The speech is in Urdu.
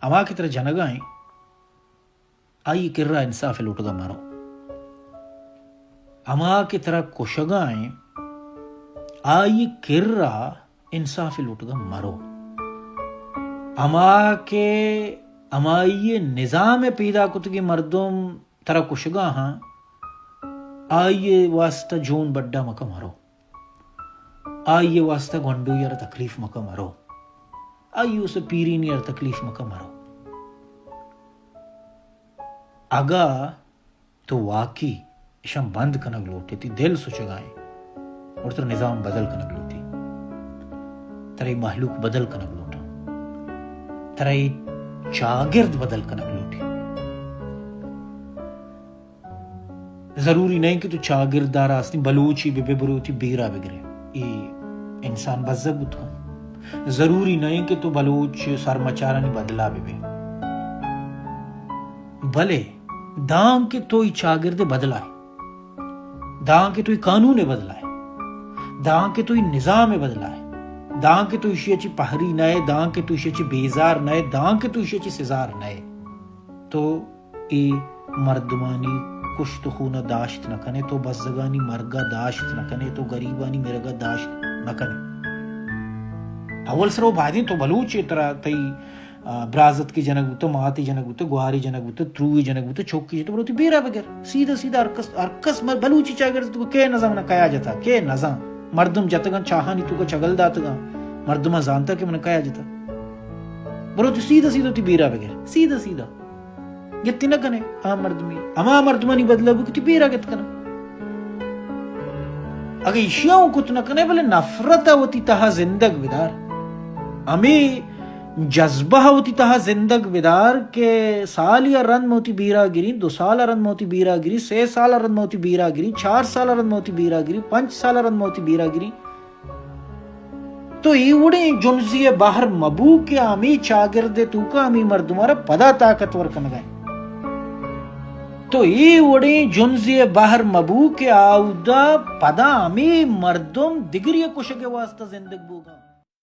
اما کی طرح جنگائیں آئی کرا انصاف لوٹ گا مرو، اما کی طرح کشگائیں آئی کرا انصاف لوٹ گا مرو، اما کے امائی نظام پیدا کتگی مردم ترا کشگا ہاں آئیے واسطہ جون بڈا مکہ مرو، آئیے واسطہ گنڈو یار تکلیف مکہ مرو، آئیے اسے پیرین یار تکلیف مکہ مرو. اگا تو واقعی شم بند کنگ لوٹی تھی دل سوچگائیں اور تر نظام بدل کنگ لوٹی، ترائی محلوق بدل کنگ لوٹا، ترائی چاگرد بدل کنگ لوٹی. ضروری نہیں کہ تو چاگرد دار آسنی بلوچی بے بروتی بیرا بگرے، یہ انسان بزبوت ہوں. ضروری نہیں کہ تو بلوچ سرمچارانی بدلا بے بلے دان کے توی چاگرد بدلائے، دان کے توی قانون بدلائے، دان کے توی نظام بدلائے، دان کے توی شیچی پہری نئے، دان کے توی شیچی بیزار نئے، دان کے توی شیچی سزار نئے، تو ای مردمانی کشت خونہ داشت نہ کنے، تو بزدگانی مرگا داشت نہ کنے، تو غریبانی مرگا داشت نہ کنے. اول سر وہ بھائدین تو بلوچ طرح تی برازت کی جنگ بوتا، ماتی جنگ بوتا، گواری جنگ بوتا، تروی جنگ بوتا، چوکی جتا بروتی بیرا بگر سیدھا سیدھا ارکس بلوچی چاگر تو کہ نظام نہ کیا جتا، کہ نظام مردم جتگان چاہانی تو کو چگل داتگان مردمہ زانتا کہ من کیا جتا بروتی سیدھا سیدھا تی بیرا بگر سیدھا سیدھا گتی نہ کنے. مردمی اما مردمانی بدلا بو کتی بیرا گت کنا اگر اشیاؤں کت نہ کنے بلے نفرت ہوتی تہا زندگ بدار، امی جذبہ ہوتی تہا زندگ بدار کہ سال یا رن موتی بیرا گری، 2 سال رن موتی بیرا گری، 6 سال رن موتی بیرا گری، 4 سال رن موتی بیرا گری، 5 سال رن موتی بیرا گری. تو ایوڑے جنزی باہر مبو کے امی چاگرد تو کا امی مردمارا پدا طاقتور کنگائیں، تو ایوڑے جنزی باہر مبو کے آودا پدا امی مردم دگری کشگے واسطہ زندگ بوگا.